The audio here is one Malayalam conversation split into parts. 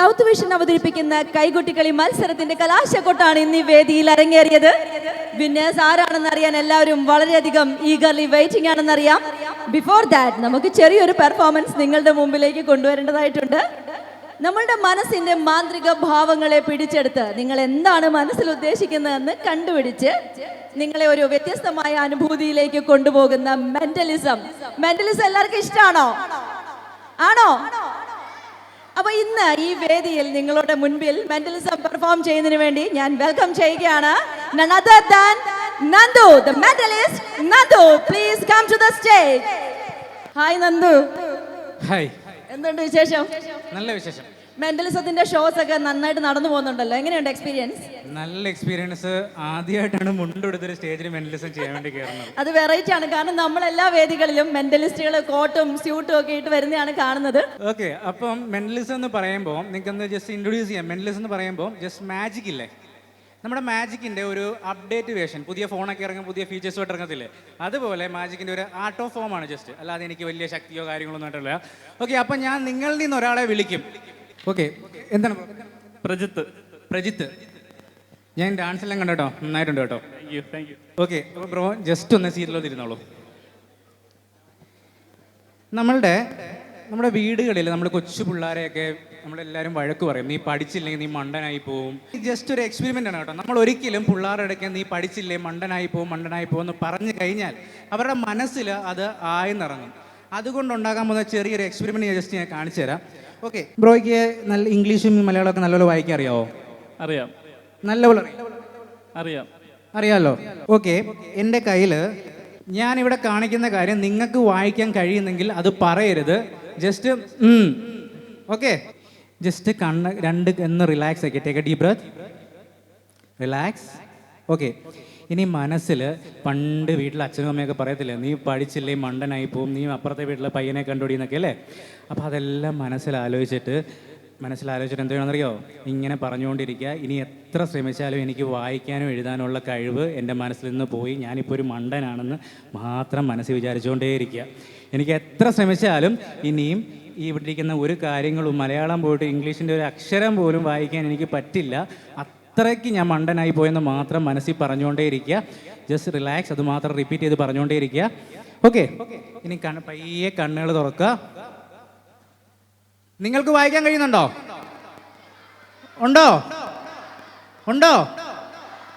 സൗത്ത് വിഷൻ അവതരിപ്പിക്കുന്ന കൈകൊട്ടിക്കളി മത്സരത്തിന്റെ കലാശക്കൊട്ടാണ് ഇന്ന് ഈ വേദിയിൽ അരങ്ങേറിയത്. വിന്നേഴ്സ് ആരാണെന്ന് അറിയാൻ എല്ലാവരും വളരെയധികം ഈഗർലി വെയിറ്റിംഗ് ആണെന്നറിയാം. ബിഫോർ ദാറ്റ് നമുക്ക് ചെറിയൊരു പെർഫോമൻസ് നിങ്ങളുടെ മുമ്പിലേക്ക് കൊണ്ടുവരേണ്ടതായിട്ടുണ്ട്. നമ്മളുടെ മനസ്സിന്റെ മാന്ത്രിക ഭാവങ്ങളെ പിടിച്ചെടുത്ത് നിങ്ങൾ എന്താണ് മനസ്സിൽ ഉദ്ദേശിക്കുന്നതെന്ന് കണ്ടുപിടിച്ച് നിങ്ങളെ ഒരു വ്യത്യസ്തമായ അനുഭൂതിയിലേക്ക് കൊണ്ടുപോകുന്ന മെന്റലിസം എല്ലാവർക്കും ഇഷ്ടമാണോ? ആണോ? അപ്പൊ ഇന്ന് ഈ വേദിയിൽ നിങ്ങളുടെ മുൻപിൽ മെന്റലിസം പെർഫോം ചെയ്യുന്നതിന് വേണ്ടി ഞാൻ വെൽക്കം ചെയ്യുകയാണ് none other than Nandu, the mentalist. Nandu, please come to the stage. Hi Nandu. Hi. എന്തുണ്ട് വിശേഷം? നല്ല വിശേഷം. മെന്റലിസത്തിന്റെ ഷോസ് ഒക്കെ നന്നായിട്ട് നടന്നു പോകുന്നുണ്ടല്ലോ, എങ്ങനെയുണ്ട് എക്സ്പീരിയൻസ്? നല്ല എക്സ്പീരിയൻസ്. ആദ്യമായിട്ടാണ് മുണ്ടെടുത്തൊരു സ്റ്റേജിൽ മെന്റലിസം ചെയ്യാൻ വേണ്ടി കയറുന്നത്. അത് വെറൈറ്റി ആണ്, കാരണം നമ്മൾ എല്ലാ വേദികളിലും മെന്റലിസ്റ്റുകൾ കോട്ടും സ്യൂട്ടും ഒക്കെ ഇട്ട് വരുന്നതാണ് കാണുന്നത്. ഓക്കെ, അപ്പം മെന്റലിസം എന്ന് പറയുമ്പോൾ നിങ്ങൾക്കൊന്ന് ജസ്റ്റ് ഇൻട്രൊഡ്യൂസ് ചെയ്യാം. മെന്റലിസം എന്ന് പറയുമ്പോൾ ജസ്റ്റ് മാജിക് ഇല്ലേ, നമ്മുടെ മാജിക്കിൻ്റെ ഒരു അപ്ഡേറ്റ് വേർഷൻ, പുതിയ ഫോണൊക്കെ ഇറങ്ങും, പുതിയ ഫീച്ചേഴ്സുമായിട്ട് ഇറങ്ങത്തില്ലേ, അതുപോലെ മാജിക്കിൻ്റെ ഒരു ആർട്ട് ഓഫ് ഫോം ആണ് ജസ്റ്റ്. അല്ലാതെ എനിക്ക് വലിയ ശക്തിയോ കാര്യങ്ങളൊന്നും ആയിട്ടില്ല. ഓക്കെ, അപ്പം ഞാൻ നിങ്ങളിൽ നിന്ന് ഒരാളെ വിളിക്കും. ഓക്കെ, എന്താണ്? പ്രജിത്ത്. ഞാൻ ഡാൻസ് എല്ലാം കണ്ടോ, നന്നായിട്ടുണ്ട് കേട്ടോ. ഓക്കെ, അപ്പോൾ ബ്രോ ജസ്റ്റ് ഒന്ന് സീറ്റിലോട്ട് ഇരുന്നോളൂ. നമ്മുടെ വീടുകളിൽ നമ്മൾ കൊച്ചു പിള്ളേരെയൊക്കെ നമ്മളെല്ലാവരും വഴക്ക് പറയും, നീ പഠിച്ചില്ലെങ്കിൽ നീ മണ്ടനായി പോവും. ജസ്റ്റ് ഒരു എക്സ്പെരിമെൻ്റ് ആണ് കേട്ടോ. നമ്മൾ ഒരിക്കലും പിള്ളേരുടെ ഇടയ്ക്ക് നീ പഠിച്ചില്ലേ മണ്ടനായി പോവും എന്ന് പറഞ്ഞു കഴിഞ്ഞാൽ അവരുടെ മനസ്സിൽ അത് ആയെന്നിറങ്ങും. അതുകൊണ്ടുണ്ടാകാൻ പോകുന്ന ചെറിയൊരു എക്സ്പെരിമെൻറ്റ് ജസ്റ്റ് ഞാൻ കാണിച്ചു തരാം. ഓക്കെ, ബ്രോയ്ക്ക് നല്ല ഇംഗ്ലീഷും മലയാളമൊക്കെ നല്ലപോലെ വായിക്കാൻ അറിയാമോ? അറിയാം. നല്ലപോലെ അറിയാമല്ലോ. ഓക്കെ, എൻ്റെ കയ്യിൽ ഞാനിവിടെ കാണിക്കുന്ന കാര്യം നിങ്ങൾക്ക് വായിക്കാൻ കഴിയുന്നെങ്കിൽ അത് പറയരുത്. ജസ്റ്റ് ഓക്കെ, ജസ്റ്റ് രണ്ട് എന്ന് റിലാക്സ് ആക്കി. Take a deep breath, relax. Okay, ഇനി മനസ്സിൽ പണ്ട് വീട്ടിൽ അച്ഛനും അമ്മയൊക്കെ പറയത്തില്ലേ, നീ പഠിച്ചില്ലേ മണ്ടനായി പോവും, നീ അപ്പുറത്തെ വീട്ടിലെ പയ്യനെ കണ്ടുപിടിയെന്നൊക്കെ അല്ലേ. അപ്പോൾ അതെല്ലാം മനസ്സിലാലോചിച്ചിട്ട് എന്ത് ചെയ്യണമെന്നറിയോ? ഇങ്ങനെ പറഞ്ഞുകൊണ്ടിരിക്കുക, ഇനി എത്ര ശ്രമിച്ചാലും എനിക്ക് വായിക്കാനും എഴുതാനുള്ള കഴിവ് എൻ്റെ മനസ്സിൽ നിന്ന് പോയി, ഞാനിപ്പോൾ ഒരു മണ്ടനാണെന്ന് മാത്രം മനസ്സിൽ വിചാരിച്ചുകൊണ്ടേയിരിക്കുക. എനിക്ക് എത്ര ശ്രമിച്ചാലും ഇനിയും ഈ ഇവിടെ ഇരിക്കുന്ന ഒരു കാര്യങ്ങളും മലയാളം പോയിട്ട് ഇംഗ്ലീഷിൻ്റെ ഒരു അക്ഷരം പോലും വായിക്കാൻ എനിക്ക് പറ്റില്ല, അത്രയ്ക്ക് ഞാൻ മണ്ടനായി പോയെന്ന് മാത്രം മനസ്സിൽ പറഞ്ഞുകൊണ്ടേയിരിക്കുക. ജസ്റ്റ് റിലാക്സ്, അത് മാത്രം റിപ്പീറ്റ് ചെയ്ത് പറഞ്ഞുകൊണ്ടേയിരിക്കുക. ഓക്കെ, ഇനി പയ്യെ കണ്ണുകൾ തുറക്കുക. നിങ്ങൾക്ക് വായിക്കാൻ കഴിയുന്നുണ്ടോ?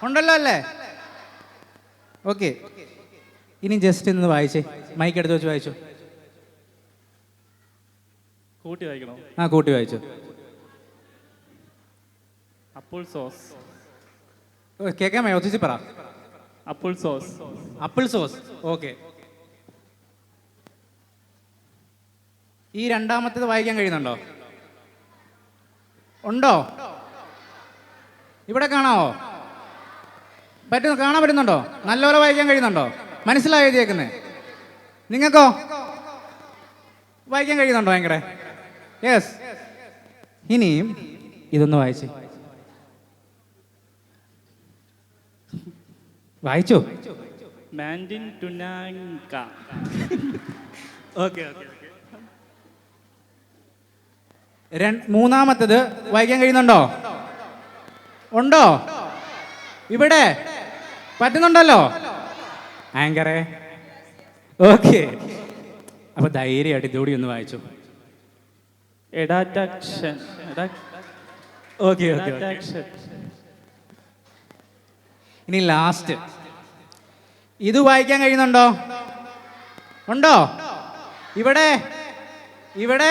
ഉണ്ടല്ലോ അല്ലേ? ഓക്കെ, ഇനി ജസ്റ്റ് ഇന്ന് വായിച്ചേ, മൈക്ക് എടുത്ത് വെച്ച് വായിച്ചു. കൂട്ടി വായിക്കണോ? കൂട്ടി വായിച്ചു. അപ്പിൾ സോസ്. കേൾക്കാൻ മേ ഒത്തിരി പറ. അപ്പിൾ സോസ്. ഓക്കെ, ഈ രണ്ടാമത്തേത് വായിക്കാൻ കഴിയുന്നുണ്ടോ? ഉണ്ടോ? ഇവിടെ കാണാവോ? കാണാൻ പറ്റുന്നുണ്ടോ? നല്ലപോലെ വായിക്കാൻ കഴിയുന്നുണ്ടോ? മനസ്സിലായോ എഴുതിയേക്കുന്നത്? നിങ്ങൾക്കോ വായിക്കാൻ കഴിയുന്നുണ്ടോ? ഭയങ്കര യെസ്. ഇനിയും ഇതൊന്ന് വായിച്ചേ. വായിച്ചോ? ഓക്കെ, മൂന്നാമത്തത് വായിക്കാൻ കഴിയുന്നുണ്ടോ? ഉണ്ടോ? ഇവിടെ പറ്റുന്നുണ്ടല്ലോ ആങ്കറെ. ഓക്കെ, അപ്പൊ ധൈര്യമായിട്ട് ഇതോടി ഒന്ന് വായിച്ചു. ഓക്കെ, ഇനി ലാസ്റ്റ് ഇത് വായിക്കാൻ കഴിയുന്നുണ്ടോ? ഉണ്ടോ? ഇവിടെ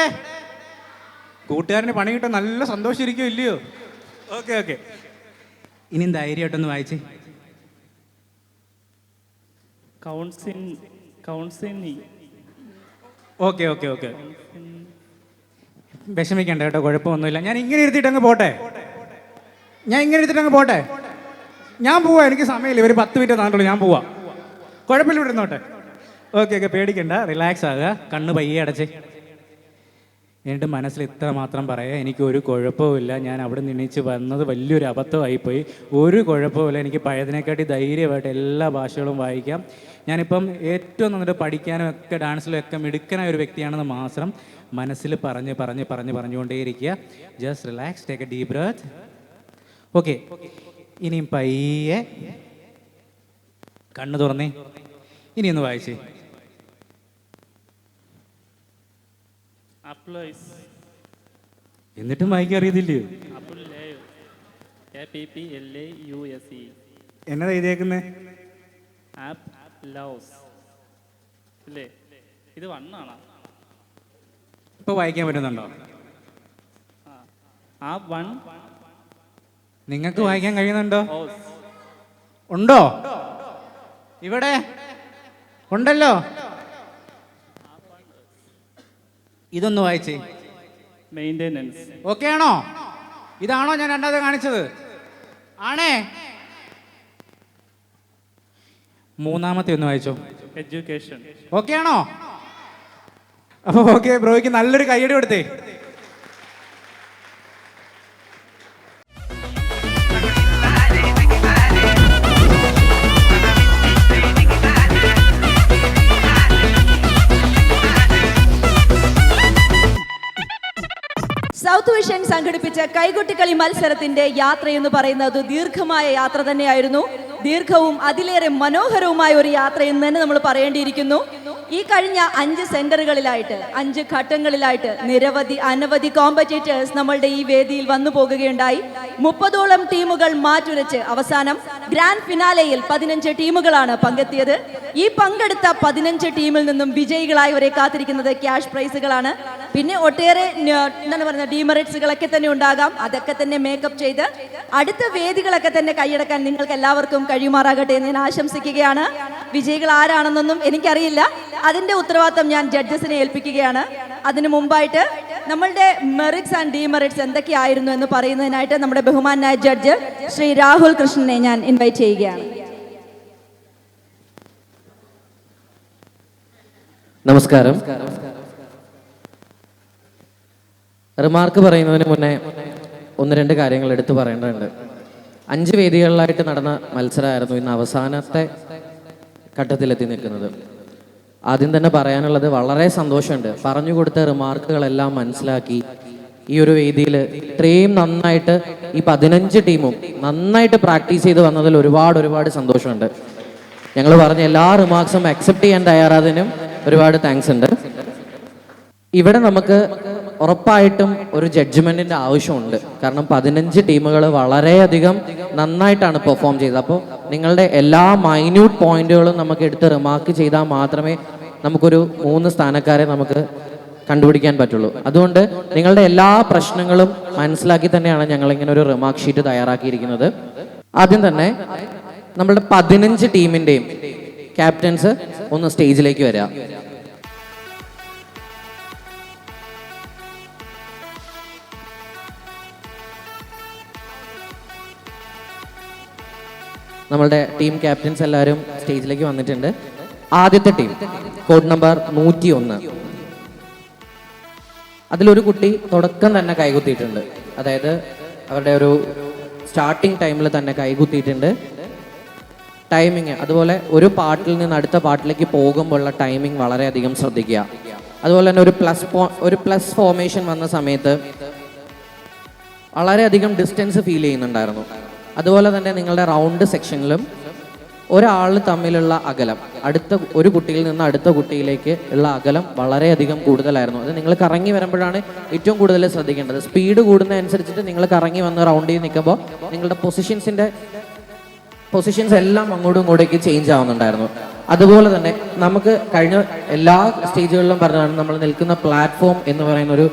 കൂട്ടുകാരന് പണി കിട്ടാൻ നല്ല സന്തോഷം ഇരിക്കും ഇല്ലയോ? ഓക്കെ, ഇനിയും ധൈര്യമായിട്ടൊന്ന് വായിച്ചേ. ഓക്കെ, വിഷമിക്കണ്ട കേട്ടോ, കുഴപ്പമൊന്നുമില്ല. ഞാൻ ഇങ്ങനെ ഇരുത്തിയിട്ടങ്ങ് പോട്ടെ. ഞാൻ പോവാ, എനിക്ക് സമയമില്ല, ഒരു 10 മിനിറ്റ് താണ്ടുള്ളൂ, ഞാൻ പോവാ. കുഴപ്പമില്ല, ഇവിടെ ഇരുന്നോട്ടെ. ഓക്കെ, പേടിക്കണ്ട, റിലാക്സ് ആകുക. കണ്ണ് പയ്യെ അടച്ചേ. എന്നിട്ട് മനസ്സിൽ ഇത്ര മാത്രം പറയാം, എനിക്കൊരു കുഴപ്പമില്ല, ഞാൻ അവിടെ നിന്നിച്ച് വന്നത് വലിയൊരു അബദ്ധമായിപ്പോയി, ഒരു കുഴപ്പമില്ല, എനിക്ക് പഴയതിനെക്കാട്ടി ധൈര്യമായിട്ട് എല്ലാ ഭാഷകളും വായിക്കാം, ഞാനിപ്പം ഏറ്റവും നന്നായിട്ട് പഠിക്കാനും ഒക്കെ ഡാൻസിലും ഒക്കെ മിടുക്കനായ ഒരു വ്യക്തിയാണെന്ന് മാത്രം മനസ്സിൽ പറഞ്ഞുകൊണ്ടേയിരിക്കുക. Just relax, take a deep breath. Okay, ഇനിയും പയ്യെ കണ്ണ് തുറന്നേ, ഇനി ഒന്ന് വായിച്ചേ. എന്നിട്ടും വായിക്കാൻ അറിയത്തില്ലയോ? എന്നതാ എഴുതിയേക്കുന്നേ? ഇത് വണ്ണാണ്. ഇപ്പൊ വായിക്കാൻ പറ്റുന്നുണ്ടോ? നിങ്ങൾക്ക് വായിക്കാൻ കഴിയുന്നുണ്ടോ? ഉണ്ടോ? ഇവിടെ ഉണ്ടല്ലോ. ഇതൊന്ന് വായിച്ചേ. മെയിൻ്റെനൻസ്. ഓക്കെ ആണോ? ഇതാണോ ഞാൻ രണ്ടാമത് കാണിച്ചത്? ആണേ. മൂന്നാമത്തെ ഒന്ന് വായിച്ചോ. എഡ്യൂക്കേഷൻ. ഓക്കെ ആണോ? അപ്പൊ ഓക്കെ, ബ്രോയ്ക്ക് നല്ലൊരു കൈയടി കൊടുത്തേ. സൗത്ത് വിഷൻ സംഘടിപ്പിച്ച കൈകൊട്ടിക്കളി മത്സരത്തിന്റെ യാത്ര എന്ന് പറയുന്നത് ദീർഘമായ യാത്ര തന്നെയായിരുന്നു. ദീർഘവും അതിലേറെ മനോഹരവുമായ ഒരു യാത്ര എന്ന് തന്നെ നമ്മൾ പറയേണ്ടിയിരിക്കുന്നു. ഈ കഴിഞ്ഞ 5 സെന്ററുകളിലായിട്ട് 5 ഘട്ടങ്ങളിലായിട്ട് അനവധി കോമ്പറ്റീറ്റേഴ്സ് നമ്മളുടെ ഈ വേദിയിൽ വന്നു പോകുകയുണ്ടായി. 30ഓളം ടീമുകൾ മാറ്റുരച്ച് അവസാനം ഗ്രാൻഡ് ഫിനാലെയിൽ 15 ടീമുകളാണ് പങ്കെത്തിയത്. ഈ പങ്കെടുത്ത 15 ടീമിൽ നിന്നും വിജയികളായവരെ കാത്തിരിക്കുന്നത് ക്യാഷ് പ്രൈസുകളാണ്. പിന്നെ ഒട്ടേറെ എന്താണ് പറയുന്നത്, ഡീമെറിറ്റ്സുകളൊക്കെ തന്നെ ഉണ്ടാകാം. അതൊക്കെ തന്നെ മേക്കപ്പ് ചെയ്ത് അടുത്ത വേദികളൊക്കെ തന്നെ കൈയടക്കാൻ നിങ്ങൾക്ക് എല്ലാവർക്കും കഴിയുമാറാകട്ടെ എന്ന് ഞാൻ ആശംസിക്കുകയാണ്. വിജയികൾ ആരാണെന്നൊന്നും എനിക്കറിയില്ല. അതിന്റെ ഉത്തരവാദിത്തം ഞാൻ ജഡ്ജസിനെ ഏൽപ്പിക്കുകയാണ്. അതിനു മുമ്പായിട്ട് നമ്മളുടെ മെറിറ്റ്സ് ആൻഡ് ഡീമെറിറ്റ്സ് എന്തൊക്കെയായിരുന്നു എന്ന് പറയുന്നതിനായിട്ട് നമ്മുടെ ബഹുമാനായ ജഡ്ജ് ശ്രീ രാഹുൽ കൃഷ്ണനെ ഞാൻ ഇൻവൈറ്റ് ചെയ്യുകയാണ്. നമസ്കാരം. റിമാർക്ക് പറയുന്നതിന് മുന്നേ 1-2 കാര്യങ്ങൾ എടുത്തു പറയേണ്ടതുണ്ട്. 5 വേദികളിലായിട്ട് നടന്ന മത്സരമായിരുന്നു ഇന്ന് അവസാനത്തെ ഘട്ടത്തിലെത്തി നിൽക്കുന്നത്. ആദ്യം തന്നെ പറയാനുള്ളത്, വളരെ സന്തോഷമുണ്ട്. പറഞ്ഞു കൊടുത്ത റിമാർക്കുകളെല്ലാം മനസ്സിലാക്കി ഈ ഒരു വേദിയിൽ ഇത്രയും നന്നായിട്ട് ഈ 15 ടീമും നന്നായിട്ട് പ്രാക്ടീസ് ചെയ്ത് വന്നതിൽ ഒരുപാട് സന്തോഷമുണ്ട്. ഞങ്ങൾ പറഞ്ഞ എല്ലാ റിമാർക്സും അക്സെപ്റ്റ് ചെയ്യാൻ തയ്യാറായതിനും ഒരുപാട് താങ്ക്സ് ഉണ്ട്. ഇവിടെ നമുക്ക് ഉറപ്പായിട്ടും ഒരു ജഡ്ജ്മെന്റിന്റെ ആവശ്യമുണ്ട്. കാരണം 15 ടീമുകൾ വളരെയധികം നന്നായിട്ടാണ് പെർഫോം ചെയ്തത്. അപ്പോൾ നിങ്ങളുടെ എല്ലാ മൈന്യൂട്ട് പോയിന്റുകളും നമുക്ക് എടുത്ത് റിമാർക്ക് ചെയ്താൽ മാത്രമേ നമുക്കൊരു 3 സ്ഥാനക്കാരെ നമുക്ക് കണ്ടുപിടിക്കാൻ പറ്റുള്ളൂ. അതുകൊണ്ട് നിങ്ങളുടെ എല്ലാ പ്രശ്നങ്ങളും മനസ്സിലാക്കി തന്നെയാണ് ഞങ്ങൾ ഇങ്ങനെ ഒരു റിമാർക്ക് ഷീറ്റ് തയ്യാറാക്കിയിരിക്കുന്നത്. ആദ്യം തന്നെ നമ്മളുടെ 15 ടീമിന്റെയും ക്യാപ്റ്റൻസ് ഒന്ന് സ്റ്റേജിലേക്ക് വരിക. നമ്മളുടെ ടീം ക്യാപ്റ്റൻസ് എല്ലാവരും സ്റ്റേജിലേക്ക് വന്നിട്ടുണ്ട്. ആദ്യത്തെ ടീം കോഡ് നമ്പർ 101. അതിലൊരു കുട്ടി തുടക്കം തന്നെ കൈകുത്തിയിട്ടുണ്ട്. അതായത് അവരുടെ ഒരു സ്റ്റാർട്ടിങ് ടൈമിൽ തന്നെ കൈകുത്തിയിട്ടുണ്ട്. ടൈമിങ്, അതുപോലെ ഒരു പാട്ടിൽ നിന്ന് അടുത്ത പാട്ടിലേക്ക് പോകുമ്പോഴുള്ള ടൈമിങ് വളരെയധികം ശ്രദ്ധിക്കുക. അതുപോലെ തന്നെ ഒരു പ്ലസ് ഫോർമേഷൻ വന്ന സമയത്ത് വളരെയധികം ഡിസ്റ്റൻസ് ഫീൽ ചെയ്യുന്നുണ്ടായിരുന്നു. അതുപോലെ തന്നെ നിങ്ങളുടെ റൗണ്ട് സെക്ഷനിലും ഒരാൾ തമ്മിലുള്ള അകലം, ഒരു കുട്ടിയിൽ നിന്ന് അടുത്ത കുട്ടിയിലേക്ക് ഉള്ള അകലം വളരെയധികം കൂടുതലായിരുന്നു. അത് നിങ്ങൾ കറങ്ങി വരുമ്പോഴാണ് ഏറ്റവും കൂടുതൽ ശ്രദ്ധിക്കേണ്ടത്. സ്പീഡ് കൂടുന്നതനുസരിച്ചിട്ട് നിങ്ങൾ കറങ്ങി വന്ന് റൗണ്ടിൽ നിൽക്കുമ്പോൾ നിങ്ങളുടെ പൊസിഷൻസ് എല്ലാം അങ്ങോട്ടും ഇങ്ങോട്ടേക്ക് ചേഞ്ച് ആവുന്നുണ്ടായിരുന്നു. അതുപോലെ തന്നെ നമുക്ക് കഴിഞ്ഞ എല്ലാ സ്റ്റേജുകളിലും പറഞ്ഞതാണ്, നമ്മൾ നിൽക്കുന്ന പ്ലാറ്റ്ഫോം എന്ന് പറയുന്ന ഒരു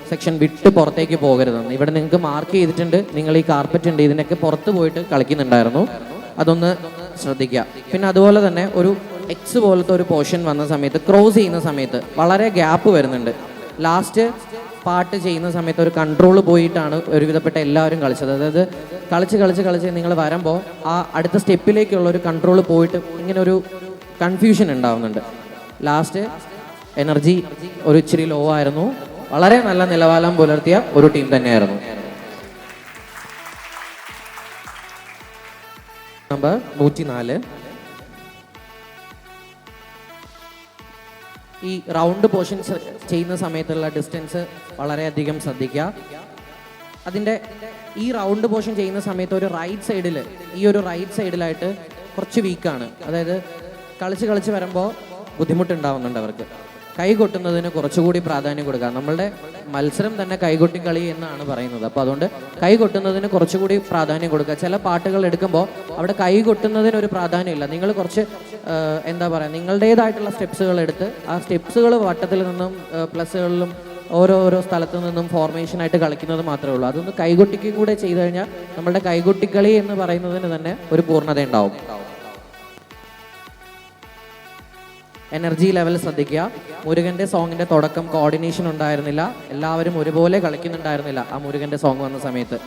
സെക്ഷൻ വിട്ട് പുറത്തേക്ക് പോകരുതെന്ന്. ഇവിടെ നിങ്ങൾക്ക് മാർക്ക് ചെയ്തിട്ടുണ്ട്, നിങ്ങൾ ഈ കാർപ്പറ്റ് ഉണ്ട്, ഇതിനൊക്കെ പുറത്ത് പോയിട്ട് കളിക്കുന്നുണ്ടായിരുന്നു. അതൊന്ന് ശ്രദ്ധിക്കുക. പിന്നെ അതുപോലെ തന്നെ ഒരു എക്സ് പോലത്തെ ഒരു പോർഷൻ വന്ന സമയത്ത്, ക്രോസ് ചെയ്യുന്ന സമയത്ത് വളരെ ഗ്യാപ്പ് വരുന്നുണ്ട്. ലാസ്റ്റ് പാട്ട് ചെയ്യുന്ന സമയത്ത് ഒരു കൺട്രോൾ പോയിട്ടാണ് ഒരുവിധപ്പെട്ട എല്ലാവരും കളിച്ചത്. അതായത് കളിച്ച് നിങ്ങൾ വരുമ്പോൾ ആ അടുത്ത സ്റ്റെപ്പിലേക്കുള്ള ഒരു കൺട്രോൾ പോയിട്ട് ഇങ്ങനെ ഒരു കൺഫ്യൂഷൻ ഉണ്ടാവുന്നുണ്ട്. ലാസ്റ്റ് എനർജി ഒരു ഇച്ചിരി ലോ ആയിരുന്നു. വളരെ നല്ല നിലവാരം പുലർത്തിയ ഒരു ടീം തന്നെയായിരുന്നു. നമ്പർ 104. ഈ റൗണ്ട് പോർഷൻസ് ചെയ്യുന്ന സമയത്തുള്ള ഡിസ്റ്റൻസ് വളരെയധികം ശ്രദ്ധിക്കുക. അതിൻ്റെ ഈ റൗണ്ട് പോർഷൻ ചെയ്യുന്ന സമയത്ത് ഒരു റൈറ്റ് സൈഡിൽ, ഈ ഒരു റൈറ്റ് സൈഡിലായിട്ട് കുറച്ച് വീക്കാണ്. അതായത് കളിച്ച് വരുമ്പോൾ ബുദ്ധിമുട്ടുണ്ടാവുന്നുണ്ട് അവർക്ക്. കൈ കൊട്ടുന്നതിന് കുറച്ചുകൂടി പ്രാധാന്യം കൊടുക്കുക. നമ്മളുടെ മത്സരം തന്നെ കൈകൊട്ടി കളി എന്നാണ് പറയുന്നത്. അപ്പോൾ അതുകൊണ്ട് കൈ കൊട്ടുന്നതിന് കുറച്ചുകൂടി പ്രാധാന്യം കൊടുക്കുക. ചില പാട്ടുകൾ എടുക്കുമ്പോൾ അവിടെ കൈ കൊട്ടുന്നതിന് ഒരു പ്രാധാന്യമില്ല. നിങ്ങൾ കുറച്ച് എന്താ പറയുക, നിങ്ങളുടേതായിട്ടുള്ള സ്റ്റെപ്സുകൾ എടുത്ത് ആ സ്റ്റെപ്സുകൾ വട്ടത്തിൽ നിന്നും പ്ലസുകളിലും ഓരോരോ സ്ഥലത്തു നിന്നും ഫോർമേഷനായിട്ട് കളിക്കുന്നത് മാത്രമേ ഉള്ളൂ. അതൊന്ന് കൈകൊട്ടിക്കും കൂടെ ചെയ്തു കഴിഞ്ഞാൽ നമ്മളുടെ കൈകൊട്ടിക്കളി എന്ന് പറയുന്നതിന് തന്നെ ഒരു പൂർണ്ണത ഉണ്ടാവും. എനർജി ലെവൽ ശ്രദ്ധിക്കുക. മുരുകൻ്റെ സോങ്ങിൻ്റെ തുടക്കം കോർഡിനേഷൻ ഉണ്ടായിരുന്നില്ല, എല്ലാവരും ഒരുപോലെ കളിക്കുന്നുണ്ടായിരുന്നില്ല ആ മുരുകൻ്റെ സോങ് വന്ന സമയത്ത്.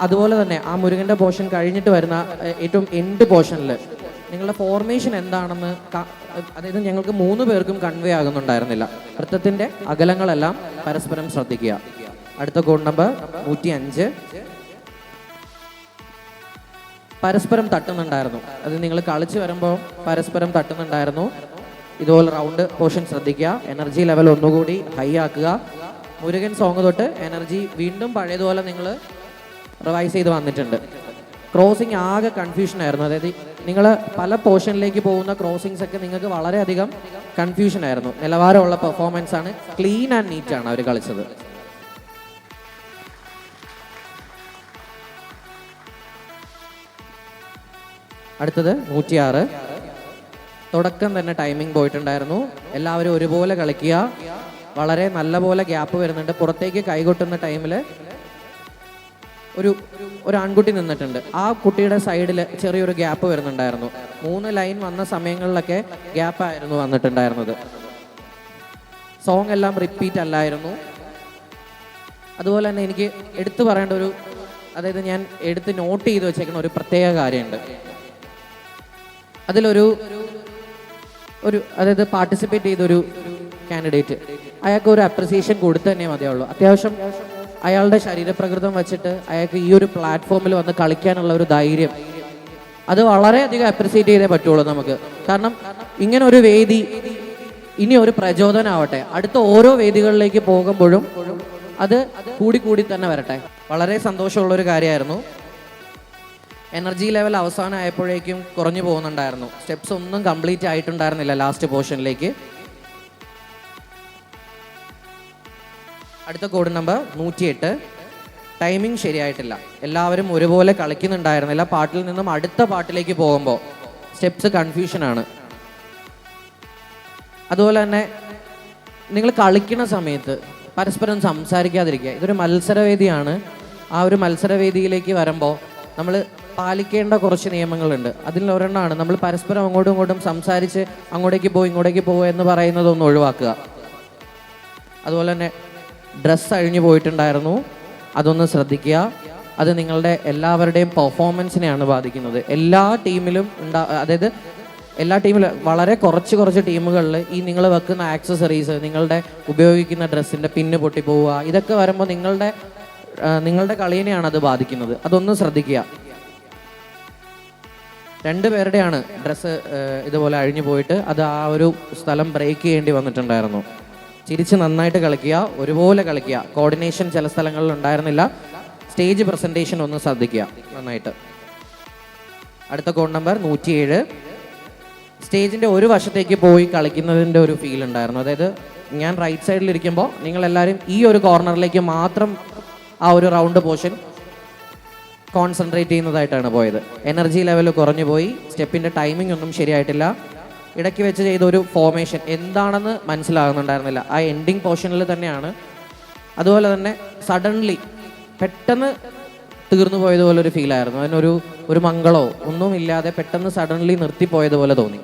അതുപോലെ തന്നെ ആ മുരുകൻ്റെ പോർഷൻ കഴിഞ്ഞിട്ട് വരുന്ന ഏറ്റവും എൻഡ് പോർഷനിൽ നിങ്ങളുടെ ഫോർമേഷൻ എന്താണെന്ന് അതായത് ഞങ്ങൾക്ക് 3 പേർക്കും കൺവേ ആകുന്നുണ്ടായിരുന്നില്ല. വൃത്തത്തിൻ്റെ അകലങ്ങളെല്ലാം പരസ്പരം ശ്രദ്ധിക്കുക. അടുത്ത കോഡ് നമ്പർ 105. പരസ്പരം തട്ടുന്നുണ്ടായിരുന്നു. അത് നിങ്ങൾ കളിച്ച് വരുമ്പോൾ പരസ്പരം തട്ടുന്നുണ്ടായിരുന്നു. ഇതുപോലെ റൗണ്ട് പോർഷൻ ശ്രദ്ധിക്കുക. എനർജി ലെവൽ ഒന്നുകൂടി ഹൈ ആക്കുക. മുരുകൻ സോങ് തൊട്ട് എനർജി വീണ്ടും പഴയതുപോലെ നിങ്ങൾ റിവൈസ് ചെയ്ത് വന്നിട്ടുണ്ട്. ക്രോസിങ് ആകെ കൺഫ്യൂഷൻ ആയിരുന്നു. അതായത് നിങ്ങൾ പല പോർഷനിലേക്ക് പോകുന്ന ക്രോസിങ്സ് ഒക്കെ നിങ്ങൾക്ക് വളരെയധികം കൺഫ്യൂഷൻ ആയിരുന്നു. നിലവാരമുള്ള പെർഫോമൻസ് ആണ്, ക്ലീൻ ആൻഡ് നീറ്റ് ആണ് അവർ കളിച്ചത്. അടുത്തത് 106. തുടക്കം തന്നെ ടൈമിംഗ് പോയിട്ടുണ്ടായിരുന്നു. എല്ലാവരും ഒരുപോലെ കളിക്കുക. വളരെ നല്ല പോലെ ഗ്യാപ്പ് വരുന്നുണ്ട്. പുറത്തേക്ക് കൈകൊട്ടുന്ന ടൈമിൽ ഒരു ആൺകുട്ടി നിന്നിട്ടുണ്ട്. ആ കുട്ടിയുടെ സൈഡിൽ ചെറിയൊരു ഗ്യാപ്പ് വരുന്നുണ്ടായിരുന്നു. 3 ലൈൻ വന്ന സമയങ്ങളിലൊക്കെ ഗ്യാപ്പായിരുന്നു വന്നിട്ടുണ്ടായിരുന്നത്. സോങ് എല്ലാം റിപ്പീറ്റ് അല്ലായിരുന്നു. അതുപോലെ തന്നെ എനിക്ക് എടുത്തു പറയേണ്ട അതായത് ഞാൻ എടുത്ത് നോട്ട് ചെയ്ത് വെച്ചേക്കുന്ന ഒരു പ്രത്യേക കാര്യമുണ്ട്. അതിലൊരു അതായത് പാർട്ടിസിപ്പേറ്റ് ചെയ്തൊരു കാൻഡിഡേറ്റ്, അയാൾക്ക് ഒരു അപ്രിസിയേഷൻ കൊടുത്തു തന്നെ മതിയാവുള്ളൂ. അത്യാവശ്യം അയാളുടെ ശരീരപ്രകൃതം വെച്ചിട്ട് അയാൾക്ക് ഈ ഒരു പ്ലാറ്റ്ഫോമിൽ വന്ന് കളിക്കാനുള്ള ഒരു ധൈര്യം, അത് വളരെയധികം അപ്രിസിയേറ്റ് ചെയ്തേ പറ്റുള്ളൂ നമുക്ക്. കാരണം ഇങ്ങനെ ഒരു വേദി ഇനി ഒരു പ്രചോദനമാവട്ടെ. അടുത്ത ഓരോ വേദികളിലേക്ക് പോകുമ്പോഴും അത് കൂടി തന്നെ വരട്ടെ. വളരെ സന്തോഷമുള്ളൊരു കാര്യമായിരുന്നു. എനർജി ലെവൽ അവസാനമായപ്പോഴേക്കും കുറഞ്ഞു പോകുന്നുണ്ടായിരുന്നു. സ്റ്റെപ്സ് ഒന്നും കംപ്ലീറ്റ് ആയിട്ടുണ്ടായിരുന്നില്ല ലാസ്റ്റ് പോർഷനിലേക്ക്. അടുത്ത കോഡ് നമ്പർ 108. ടൈമിംഗ് ശരിയായിട്ടില്ല. എല്ലാവരും ഒരുപോലെ കളിക്കുന്നുണ്ടായിരുന്നില്ല. പാട്ടിൽ നിന്നും അടുത്ത പാട്ടിലേക്ക് പോകുമ്പോൾ സ്റ്റെപ്സ് കൺഫ്യൂഷനാണ്. അതുപോലെ തന്നെ നിങ്ങൾ കളിക്കുന്ന സമയത്ത് പരസ്പരം സംസാരിക്കാതിരിക്കുക. ഇതൊരു മത്സരവേദിയാണ്. ആ ഒരു മത്സരവേദിയിലേക്ക് വരുമ്പോൾ നമ്മൾ പാലിക്കേണ്ട കുറച്ച് നിയമങ്ങളുണ്ട്. അതിലൊരെണ്ണമാണ് നമ്മൾ പരസ്പരം അങ്ങോട്ടും ഇങ്ങോട്ടും സംസാരിച്ച് അങ്ങോട്ടേക്ക് ഇങ്ങോട്ടേക്ക് എന്ന് പറയുന്നതൊന്ന് ഒഴിവാക്കുക. അതുപോലെ തന്നെ ഡ്രസ്സ് അഴിഞ്ഞു പോയിട്ടുണ്ടായിരുന്നു, അതൊന്ന് ശ്രദ്ധിക്കുക. അത് നിങ്ങളുടെ എല്ലാവരുടെയും പെർഫോമൻസിനെയാണ് ബാധിക്കുന്നത്. എല്ലാ ടീമിലും അതായത് എല്ലാ ടീമിലും വളരെ കുറച്ച് ടീമുകളിൽ ഈ നിങ്ങൾ വെക്കുന്ന ആക്സസറീസ്, നിങ്ങളുടെ ഉപയോഗിക്കുന്ന ഡ്രസ്സിൻ്റെ പിന്ന് പൊട്ടിപ്പോവുക, ഇതൊക്കെ വരുമ്പോൾ നിങ്ങളുടെ കളിയെയാണ് അത് ബാധിക്കുന്നത്. അതൊന്ന് ശ്രദ്ധിക്കുക. 2 പേരുടെയാണ് ഡ്രസ്സ് ഇതുപോലെ അഴിഞ്ഞു പോയിട്ട് അത് ആ ഒരു സ്ഥലം ബ്രേക്ക് ചെയ്യേണ്ടി വന്നിട്ടുണ്ടായിരുന്നു. ചിരിച്ച് നന്നായിട്ട് കളിക്കുക, ഒരുപോലെ കളിക്കുക. കോർഡിനേഷൻ ചില സ്ഥലങ്ങളിൽ ഉണ്ടായിരുന്നില്ല. സ്റ്റേജ് പ്രസൻറ്റേഷൻ ഒന്ന് ശ്രദ്ധിക്കുക നന്നായിട്ട്. അടുത്ത കോഡ് നമ്പർ 107. സ്റ്റേജിൻ്റെ ഒരു വശത്തേക്ക് പോയി കളിക്കുന്നതിൻ്റെ ഒരു ഫീൽ ഉണ്ടായിരുന്നു. അതായത് ഞാൻ റൈറ്റ് സൈഡിൽ ഇരിക്കുമ്പോൾ നിങ്ങളെല്ലാവരും ഈ ഒരു കോർണറിലേക്ക് മാത്രം ആ ഒരു റൗണ്ട് പോർഷൻ കോൺസെൻട്രേറ്റ് ചെയ്യുന്നതായിട്ടാണ് പോയത്. എനർജി ലെവൽ കുറഞ്ഞു പോയി. സ്റ്റെപ്പിൻ്റെ ടൈമിംഗ് ഒന്നും ശരിയായിട്ടില്ല. ഇടയ്ക്ക് വെച്ച് ചെയ്ത ഒരു ഫോർമേഷൻ എന്താണെന്ന് മനസ്സിലാകുന്നുണ്ടായിരുന്നില്ല. ആ എൻഡിങ് പോർഷനിൽ തന്നെയാണ്. അതുപോലെ തന്നെ സഡൻലി പെട്ടെന്ന് തീർന്നു പോയതുപോലെ ഒരു ഫീലായിരുന്നു. അതിനൊരു മംഗളോ ഒന്നുമില്ലാതെ പെട്ടെന്ന് സഡൻലി നിർത്തിപ്പോയതുപോലെ തോന്നി.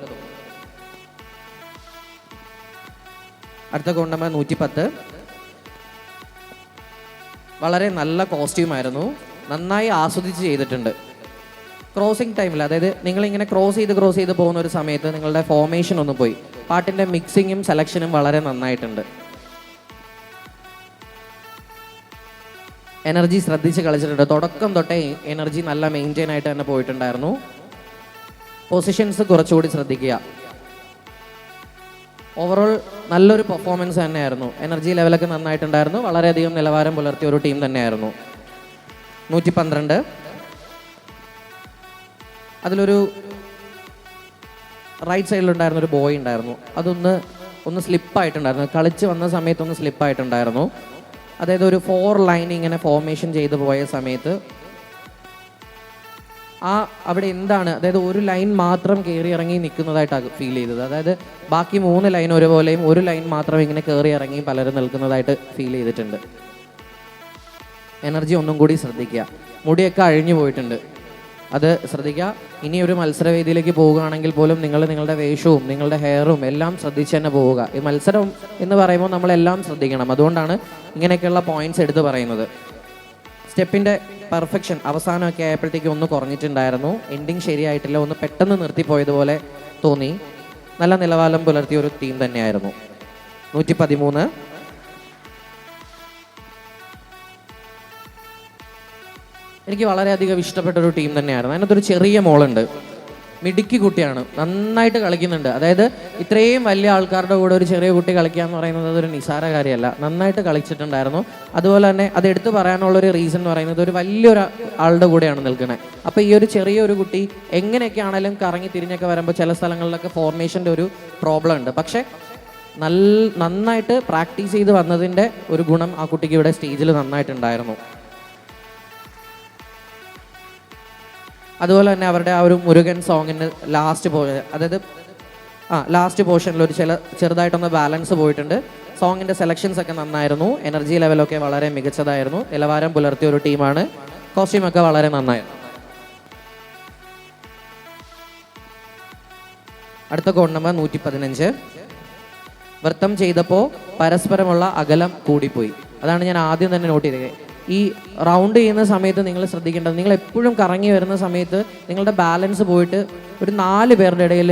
അടുത്ത കോഡ് നമ്പർ 110. വളരെ നല്ല കോസ്റ്റ്യൂമായിരുന്നു. നന്നായി ആസ്വദിച്ച് ചെയ്തിട്ടുണ്ട്. ക്രോസിംഗ് ടൈമിൽ, അതായത് നിങ്ങളിങ്ങനെ ക്രോസ് ചെയ്ത് പോകുന്ന ഒരു സമയത്ത് നിങ്ങളുടെ ഫോർമേഷൻ ഒന്ന് പോയി. പാട്ടിൻ്റെ മിക്സിങ്ങും സെലക്ഷനും വളരെ നന്നായിട്ടുണ്ട്. എനർജി ശ്രദ്ധിച്ച് കളിച്ചിട്ടുണ്ട്. തുടക്കം തൊട്ടേ എനർജി നല്ല മെയിൻറ്റെയിൻ ആയിട്ട് തന്നെ പോയിട്ടുണ്ടായിരുന്നു. പൊസിഷൻസ് കുറച്ചുകൂടി ശ്രദ്ധിക്കുക. ഓവറോൾ നല്ലൊരു പെർഫോമൻസ് തന്നെയായിരുന്നു. എനർജി ലെവലൊക്കെ നന്നായിട്ടുണ്ടായിരുന്നു. വളരെയധികം നിലവാരം പുലർത്തിയ ഒരു ടീം തന്നെയായിരുന്നു. 112. അതിലൊരു റൈറ്റ് സൈഡിലുണ്ടായിരുന്ന ഒരു ബോയ് ഉണ്ടായിരുന്നു. ഒന്ന് സ്ലിപ്പായിട്ടുണ്ടായിരുന്നു. കളിച്ച് വന്ന സമയത്തൊന്ന് സ്ലിപ്പായിട്ടുണ്ടായിരുന്നു. അതായത് ഒരു 4 ലൈൻ ഇങ്ങനെ ഫോർമേഷൻ ചെയ്ത് പോയ സമയത്ത് അവിടെ എന്താണ്, അതായത് ഒരു ലൈൻ മാത്രം കയറി ഇറങ്ങി നിൽക്കുന്നതായിട്ടാണ് ഫീൽ ചെയ്തത്. അതായത് ബാക്കി 3 ലൈൻ ഒരുപോലെയും ഒരു ലൈൻ മാത്രം ഇങ്ങനെ കയറി ഇറങ്ങി പലരും നിൽക്കുന്നതായിട്ട് ഫീൽ ചെയ്തിട്ടുണ്ട്. എനർജി ഒന്നും കൂടി ശ്രദ്ധിക്കുക. മുടിയൊക്കെ അഴിഞ്ഞു പോയിട്ടുണ്ട്, അത് ശ്രദ്ധിക്കുക. ഇനി ഒരു മത്സരവേദിയിലേക്ക് പോവുകയാണെങ്കിൽ പോലും നിങ്ങൾ നിങ്ങളുടെ വേഷവും നിങ്ങളുടെ ഹെയറും എല്ലാം ശ്രദ്ധിച്ച് തന്നെ പോവുക. ഈ മത്സരം എന്ന് പറയുമ്പോൾ നമ്മളെല്ലാം ശ്രദ്ധിക്കണം. അതുകൊണ്ടാണ് ഇങ്ങനെയൊക്കെയുള്ള പോയിന്റ്സ് എടുത്ത് പറയുന്നത്. സ്റ്റെപ്പിൻ്റെ പെർഫെക്ഷൻ അവസാനമൊക്കെ ആയപ്പോഴത്തേക്കും ഒന്ന് കുറഞ്ഞിട്ടുണ്ടായിരുന്നു. എൻഡിങ് ശരിയായിട്ടില്ല, ഒന്ന് പെട്ടെന്ന് നിർത്തിപ്പോയതുപോലെ തോന്നി. നല്ല നിലവാരം പുലർത്തിയ ഒരു ടീം തന്നെയായിരുന്നു. 113. എനിക്ക് വളരെയധികം ഇഷ്ടപ്പെട്ടൊരു ടീം തന്നെയായിരുന്നു. അതിനകത്തൊരു ചെറിയ മോളുണ്ട്, മിടുക്കി കുട്ടിയാണ്, നന്നായിട്ട് കളിക്കുന്നുണ്ട്. അതായത് ഇത്രയും വലിയ ആൾക്കാരുടെ കൂടെ ഒരു ചെറിയ കുട്ടി കളിക്കുക എന്ന് പറയുന്നത് അതൊരു നിസ്സാര കാര്യമല്ല. നന്നായിട്ട് കളിച്ചിട്ടുണ്ടായിരുന്നു. അതുപോലെ തന്നെ അത് എടുത്തു പറയാനുള്ളൊരു റീസൺ എന്ന് പറയുന്നത് ഒരു വലിയൊരു ആളുടെ കൂടെയാണ് നിൽക്കുന്നത്. അപ്പോൾ ഈ ഒരു ചെറിയൊരു കുട്ടി എങ്ങനെയൊക്കെ ആണെങ്കിലും കറങ്ങി തിരിഞ്ഞൊക്കെ വരുമ്പോൾ ചില സ്ഥലങ്ങളിലൊക്കെ ഫോർമേഷൻ്റെ ഒരു പ്രോബ്ലം ഉണ്ട്. പക്ഷേ നന്നായിട്ട് പ്രാക്ടീസ് ചെയ്ത് വന്നതിൻ്റെ ഒരു ഗുണം ആ കുട്ടിക്ക് ഇവിടെ സ്റ്റേജിൽ നന്നായിട്ടുണ്ടായിരുന്നു. അതുപോലെ തന്നെ അവരുടെ ആ ഒരു മുരുകൻ സോങ്ങിൻ്റെ ലാസ്റ്റ് പോർഷനിൽ ഒരു ചെറുതായിട്ടൊന്ന് ബാലൻസ് പോയിട്ടുണ്ട്. സോങ്ങിൻ്റെ സെലക്ഷൻസ് ഒക്കെ നന്നായിരുന്നു. എനർജി ലെവലൊക്കെ വളരെ മികച്ചതായിരുന്നു. നിലവാരം പുലർത്തിയ ഒരു ടീമാണ്. കോസ്റ്റ്യൂമൊക്കെ വളരെ നന്നായിരുന്നു. അടുത്ത കോഡ് നമ്പർ 115. വൃത്തം ചെയ്തപ്പോൾ പരസ്പരമുള്ള അകലം കൂടിപ്പോയി. അതാണ് ഞാൻ ആദ്യം തന്നെ നോട്ട് ചെയ്തത്. ഈ റൗണ്ട് ചെയ്യുന്ന സമയത്ത് നിങ്ങൾ ശ്രദ്ധിക്കേണ്ടത്, നിങ്ങൾ എപ്പോഴും കറങ്ങി വരുന്ന സമയത്ത് നിങ്ങളുടെ ബാലൻസ് പോയിട്ട് ഒരു 4 പേരുടെ ഇടയിൽ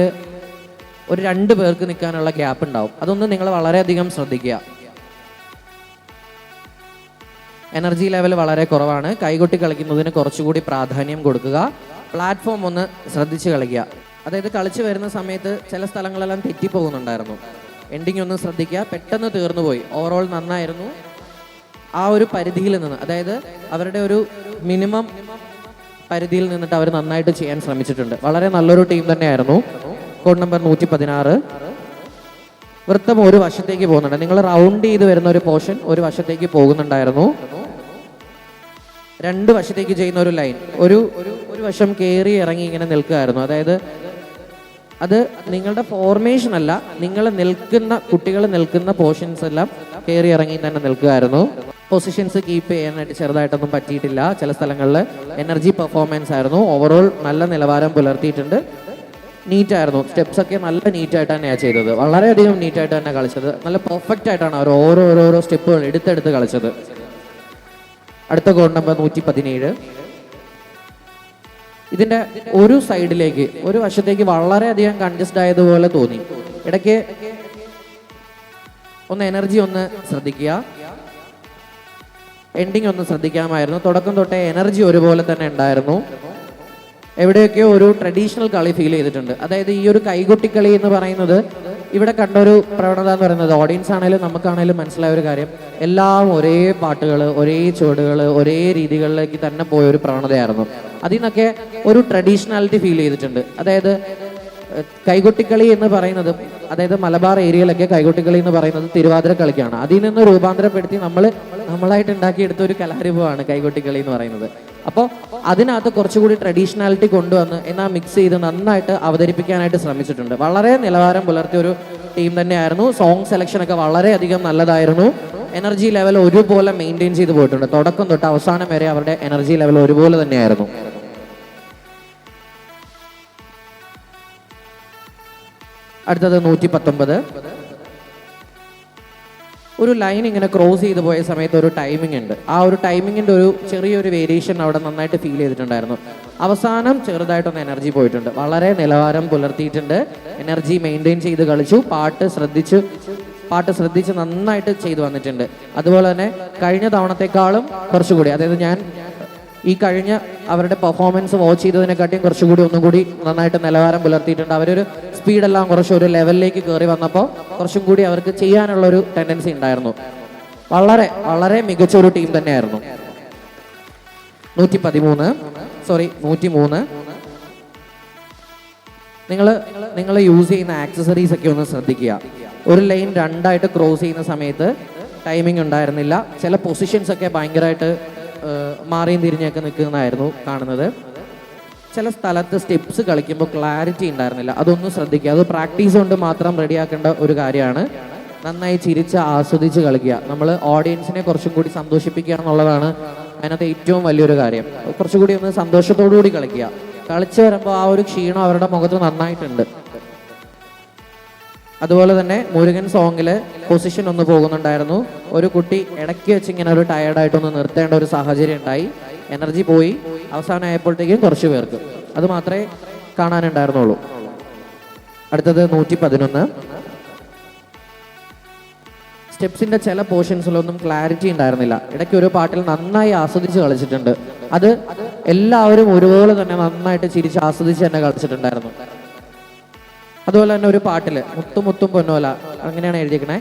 ഒരു 2 പേർക്ക് നിൽക്കാനുള്ള ഗ്യാപ്പ് ഉണ്ടാവും. അതൊന്ന് നിങ്ങൾ വളരെയധികം ശ്രദ്ധിക്കുക. എനർജി ലെവൽ വളരെ കുറവാണ്. കൈകൊട്ടി കളിക്കുന്നതിന് കുറച്ചുകൂടി പ്രാധാന്യം കൊടുക്കുക. പ്ലാറ്റ്ഫോം ഒന്ന് ശ്രദ്ധിച്ച് കളിക്കുക. അതായത് കളിച്ച് വരുന്ന സമയത്ത് ചില സ്ഥലങ്ങളെല്ലാം തെറ്റിപ്പോകുന്നുണ്ടായിരുന്നു. എൻഡിങ് ഒന്ന് ശ്രദ്ധിക്കുക. പെട്ടെന്ന് തീർന്നു പോയി. ഓവറോൾ നന്നായിരുന്നു. ആ ഒരു പരിധിയിൽ നിന്ന്, അതായത് അവരുടെ ഒരു മിനിമം പരിധിയിൽ നിന്നിട്ട് അവർ നന്നായിട്ട് ചെയ്യാൻ ശ്രമിച്ചിട്ടുണ്ട്. വളരെ നല്ലൊരു ടീം തന്നെയായിരുന്നു. Code number 116. വൃത്തം ഒരു വശത്തേക്ക് പോകുന്നുണ്ട്. നിങ്ങൾ റൗണ്ട് ചെയ്ത് വരുന്ന ഒരു പോർഷൻ ഒരു വശത്തേക്ക് പോകുന്നുണ്ടായിരുന്നു. 2 വശത്തേക്ക് ചെയ്യുന്ന ഒരു ലൈൻ ഒരു വശം കയറി ഇറങ്ങി ഇങ്ങനെ നിൽക്കുകയായിരുന്നു. അതായത് അത് നിങ്ങളുടെ ഫോർമേഷൻ അല്ല, കുട്ടികൾ നിൽക്കുന്ന പോർഷൻസ് എല്ലാം കയറി ഇറങ്ങി തന്നെ നിൽക്കുകയായിരുന്നു. പൊസിഷൻസ് കീപ്പ് ചെയ്യാനായിട്ട് ചെറുതായിട്ടൊന്നും പറ്റിയിട്ടില്ല. ചില സ്ഥലങ്ങളിൽ എനർജി പെർഫോമൻസ് ആയിരുന്നു. ഓവറോൾ നല്ല നിലവാരം പുലർത്തിയിട്ടുണ്ട്. നീറ്റായിരുന്നു. സ്റ്റെപ്സൊക്കെ നല്ല നീറ്റായിട്ട് തന്നെയാണ് ചെയ്തത്. വളരെയധികം നീറ്റായിട്ട് തന്നെ കളിച്ചത്. നല്ല പെർഫെക്റ്റ് ആയിട്ടാണ് അവർ ഓരോരോ സ്റ്റെപ്പുകൾ എടുത്തെടുത്ത് കളിച്ചത്. അടുത്ത കോഡ് നമ്പർ 117. ഇതിൻ്റെ ഒരു സൈഡിലേക്ക് ഒരു വശത്തേക്ക് വളരെയധികം കൺജസ്റ്റ് ആയതുപോലെ തോന്നി. ഇടയ്ക്ക് ഒന്ന് എനർജി ഒന്ന് ശ്രദ്ധിക്കുക. എൻഡിങ് ഒന്ന് ശ്രദ്ധിക്കാമായിരുന്നു. തുടക്കം തൊട്ടേ എനർജി ഒരുപോലെ തന്നെ ഉണ്ടായിരുന്നു. എവിടെയൊക്കെയോ ഒരു ട്രഡീഷണൽ കളി ഫീൽ ചെയ്തിട്ടുണ്ട്. അതായത് ഈ ഒരു കൈകൊട്ടിക്കളി എന്ന് പറയുന്നത് ഇവിടെ കണ്ടൊരു പ്രവണത എന്ന് പറയുന്നത് ഓഡിയൻസ് ആണെങ്കിലും നമുക്കാണെങ്കിലും മനസ്സിലായ ഒരു കാര്യം, എല്ലാം ഒരേ പാട്ടുകൾ, ഒരേ ചുവടുകൾ, ഒരേ രീതികളിലേക്ക് തന്നെ പോയ ഒരു പ്രവണതയായിരുന്നു. അതിൽ നിന്നൊക്കെ ഒരു ട്രഡീഷണാലിറ്റി ഫീൽ ചെയ്തിട്ടുണ്ട്. അതായത് കൈകൊട്ടിക്കളി എന്ന് പറയുന്നത്, അതായത് മലബാർ ഏരിയയിലൊക്കെ കൈകൊട്ടിക്കളി എന്ന് പറയുന്നത് തിരുവാതിര കളിക്കാണ്. അതിൽ നിന്ന് രൂപാന്തരപ്പെടുത്തി നമ്മളായിട്ട് ഉണ്ടാക്കിയെടുത്ത ഒരു കലാരൂപമാണ് കൈകൊട്ടിക്കളി എന്ന് പറയുന്നത്. അപ്പോൾ അതിനകത്ത് കുറച്ചുകൂടി ട്രഡീഷണാലിറ്റി കൊണ്ടുവന്ന് എന്നാൽ മിക്സ് ചെയ്ത് നന്നായിട്ട് അവതരിപ്പിക്കാനായിട്ട് ശ്രമിച്ചിട്ടുണ്ട്. വളരെ നിലവാരം പുലർത്തിയ ഒരു ടീം തന്നെയായിരുന്നു. സോങ് സെലക്ഷനൊക്കെ വളരെയധികം നല്ലതായിരുന്നു. എനർജി ലെവൽ ഒരുപോലെ മെയിൻറ്റെയിൻ ചെയ്ത് പോയിട്ടുണ്ട്. തുടക്കം തൊട്ട് അവസാനം വരെ അവരുടെ എനർജി ലെവൽ ഒരുപോലെ തന്നെയായിരുന്നു. അടുത്തത് 119. ഒരു ലൈൻ ഇങ്ങനെ ക്രോസ് ചെയ്ത് പോയ സമയത്ത് ഒരു ടൈമിംഗ് ഉണ്ട്. ആ ഒരു ടൈമിങ്ങിൻ്റെ ഒരു ചെറിയൊരു വേരിയേഷൻ അവിടെ നന്നായിട്ട് ഫീൽ ചെയ്തിട്ടുണ്ടായിരുന്നു. അവസാനം ചെറുതായിട്ടൊന്ന് എനർജി പോയിട്ടുണ്ട്. വളരെ നിലവാരം പുലർത്തിയിട്ടുണ്ട്. എനർജി മെയിൻറ്റെയിൻ ചെയ്ത് കളിച്ചു. പാട്ട് ശ്രദ്ധിച്ചു പാട്ട് ശ്രദ്ധിച്ച് നന്നായിട്ട് ചെയ്തു വന്നിട്ടുണ്ട്. അതുപോലെ തന്നെ കഴിഞ്ഞ തവണത്തെക്കാളും കുറച്ചുകൂടി, അതായത് ഞാൻ ഈ കഴിഞ്ഞ അവരുടെ പെർഫോമൻസ് വാച്ച് ചെയ്തതിനെക്കാട്ടിയും കുറച്ചുകൂടി ഒന്നുകൂടി നന്നായിട്ട് നിലവാരം പുലർത്തിയിട്ടുണ്ട്. അവരൊരു സ്പീഡെല്ലാം കുറച്ച് ഒരു ലെവലിലേക്ക് കയറി വന്നപ്പോൾ കുറച്ചും കൂടി അവർക്ക് ചെയ്യാനുള്ളൊരു ടെൻഡൻസി ഉണ്ടായിരുന്നു. വളരെ വളരെ മികച്ച ഒരു ടീം തന്നെയായിരുന്നു. 103 നിങ്ങൾ യൂസ് ചെയ്യുന്ന ആക്സസറീസ് ഒക്കെ ഒന്ന് ശ്രദ്ധിക്കുക. ഒരു ലൈൻ രണ്ടായിട്ട് ക്രോസ് ചെയ്യുന്ന സമയത്ത് ടൈമിംഗ് ഉണ്ടായിരുന്നില്ല. ചില പൊസിഷൻസ് ഒക്കെ ഭയങ്കരമായിട്ട് മാറിയും തിരിഞ്ഞൊക്കെ നിൽക്കുന്നതായിരുന്നു കാണുന്നത്. ചില സ്ഥലത്ത് സ്റ്റെപ്സ് കളിക്കുമ്പോൾ ക്ലാരിറ്റി ഉണ്ടായിരുന്നില്ല. അതൊന്നും ശ്രദ്ധിക്കുക. അത് പ്രാക്ടീസ് കൊണ്ട് മാത്രം റെഡിയാക്കേണ്ട ഒരു കാര്യമാണ്. നന്നായി ചിരിച്ച് ആസ്വദിച്ച് കളിക്കുക. നമ്മൾ ഓഡിയൻസിനെ കുറച്ചും കൂടി സന്തോഷിപ്പിക്കുക എന്നുള്ളതാണ് അതിനകത്ത് ഏറ്റവും വലിയൊരു കാര്യം. കുറച്ചുകൂടി ഒന്ന് സന്തോഷത്തോടു കൂടി കളിക്കുക. കളിച്ച് വരുമ്പോൾ ആ ഒരു ക്ഷീണം അവരുടെ മുഖത്ത് നന്നായിട്ടുണ്ട്. അതുപോലെ തന്നെ മുരുകൻ സോങ്ങിൽ പൊസിഷൻ ഒന്ന് പോകുന്നുണ്ടായിരുന്നു. ഒരു കുട്ടി ഇടയ്ക്ക് വെച്ച് ഇങ്ങനെ ഒരു ടയർഡായിട്ടൊന്ന് നിർത്തേണ്ട ഒരു സാഹചര്യം ഉണ്ടായി. എനർജി പോയി. അവസാനം ആയപ്പോഴത്തേക്കും കുറച്ച് പേർക്ക് അത് മാത്രമേ കാണാനുണ്ടായിരുന്നുള്ളൂ. അടുത്തത് 111. സ്റ്റെപ്സിന്റെ ചില പോർഷൻസിലൊന്നും ക്ലാരിറ്റി ഉണ്ടായിരുന്നില്ല. ഇടയ്ക്ക് ഒരു പാട്ടിൽ നന്നായി ആസ്വദിച്ച് കളിച്ചിട്ടുണ്ട്. അത് എല്ലാവരും ഒരുപോലെ തന്നെ നന്നായിട്ട് ചിരിച്ച് ആസ്വദിച്ച് തന്നെ കളിച്ചിട്ടുണ്ടായിരുന്നു. അതുപോലെ തന്നെ ഒരു പാട്ടില് മുത്തും പൊന്നോല അങ്ങനെയാണ് എഴുതിയിരിക്കണേ.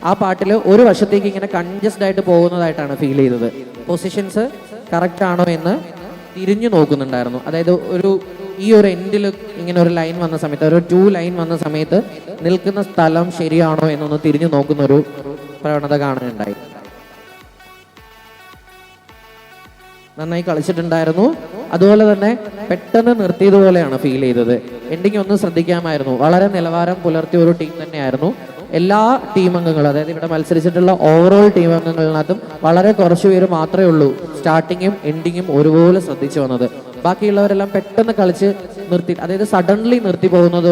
ആ പാട്ടിൽ ഒരു വശത്തേക്ക് ഇങ്ങനെ കൺജസ്റ്റഡ് ആയിട്ട് പോകുന്നതായിട്ടാണ് ഫീൽ ചെയ്തത്. പൊസിഷൻസ് കറക്റ്റ് ആണോ എന്ന് തിരിഞ്ഞു നോക്കുന്നുണ്ടായിരുന്നു. അതായത് ഈ ഒരു എൻഡിൽ ഇങ്ങനെ ഒരു ലൈൻ വന്ന സമയത്ത്, ഒരു 2 ലൈൻ വന്ന സമയത്ത് നിൽക്കുന്ന സ്ഥലം ശരിയാണോ എന്നൊന്ന് തിരിഞ്ഞു നോക്കുന്ന ഒരു പ്രവണത കാണാനുണ്ടായി. നന്നായി കളിച്ചിട്ടുണ്ടായിരുന്നു. അതുപോലെ തന്നെ പെട്ടെന്ന് നിർത്തിയതുപോലെയാണ് ഫീൽ ചെയ്തത്. എൻഡിങ് ഒന്ന് ശ്രദ്ധിക്കാമായിരുന്നു. വളരെ നിലവാരം പുലർത്തിയ ഒരു ടീം തന്നെയായിരുന്നു. എല്ലാ ടീം അംഗങ്ങളും, അതായത് ഇവിടെ മത്സരിച്ചിട്ടുള്ള ഓവറോൾ ടീം അംഗങ്ങളിനകത്തും വളരെ കുറച്ച് പേര് മാത്രമേ ഉള്ളൂ സ്റ്റാർട്ടിങ്ങും എൻഡിങ്ങും ഒരുപോലെ ശ്രദ്ധിച്ചു വന്നത്. ബാക്കിയുള്ളവരെല്ലാം പെട്ടെന്ന് കളിച്ച് നിർത്തി, അതായത് സഡൻലി നിർത്തി പോകുന്നത്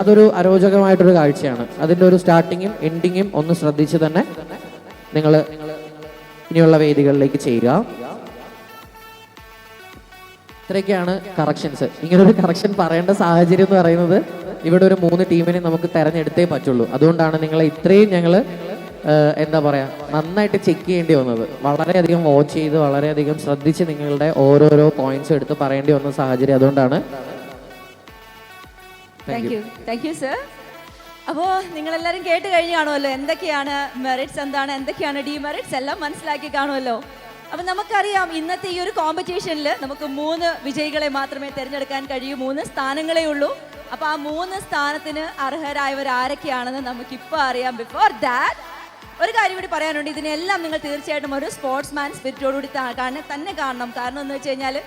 അതൊരു അരോചകമായിട്ടൊരു കാഴ്ചയാണ്. അതിൻ്റെ ഒരു സ്റ്റാർട്ടിങ്ങും എൻഡിങ്ങും ഒന്ന് ശ്രദ്ധിച്ച് തന്നെ നിങ്ങൾ ഇനിയുള്ള വേദികളിലേക്ക് ചെയ്യുക. ഇത്രയൊക്കെയാണ് കറക്ഷൻസ്. ഇങ്ങനൊരു കറക്ഷൻ പറയേണ്ട സാഹചര്യം എന്ന് പറയുന്നത് ഇവിടെ ഒരു 3 ടീമിനെ നമുക്ക് തെരഞ്ഞെടുത്തേ പറ്റുള്ളൂ. അതുകൊണ്ടാണ് നിങ്ങളെ ഇത്രയും ഞങ്ങൾ എന്താ പറയുക നന്നായിട്ട് ചെക്ക് ചെയ്യേണ്ടി വന്നത്. വളരെയധികം വാച്ച് ചെയ്ത് വളരെയധികം ശ്രദ്ധിച്ച് നിങ്ങളുടെ ഓരോരോ പോയിന്റ്സ് എടുത്ത് പറയേണ്ടി വന്ന സാഹചര്യം അതുകൊണ്ടാണ്. Thank you sir. അപ്പോൾ നിങ്ങളെല്ലാവരും കേട്ട് കഴിഞ്ഞ് കാണുമല്ലോ എന്തൊക്കെയാണ് മെറിറ്റ്സ്, എന്തൊക്കെയാണ് ഡീമെറിറ്റ്സ് എല്ലാം മനസ്സിലാക്കി കാണുമല്ലോ. അപ്പം നമുക്കറിയാം ഇന്നത്തെ ഈ ഒരു കോമ്പറ്റീഷനിൽ നമുക്ക് 3 വിജയികളെ മാത്രമേ തിരഞ്ഞെടുക്കാൻ കഴിയൂ. 3 സ്ഥാനങ്ങളേ ഉള്ളൂ. അപ്പോൾ ആ 3 സ്ഥാനത്തിന് അർഹരായവർ ആരൊക്കെയാണെന്ന് നമുക്കിപ്പോൾ അറിയാം. ബിഫോർ ദാറ്റ് ഒരു കാര്യം കൂടി പറയാനുണ്ട്. ഇതിനെല്ലാം നിങ്ങൾ തീർച്ചയായിട്ടും ഒരു സ്പോർട്സ്മാൻ സ്പിരിറ്റോടുകൂടി തന്നെ കാണണം. കാരണം എന്ന് വെച്ച് കഴിഞ്ഞാൽ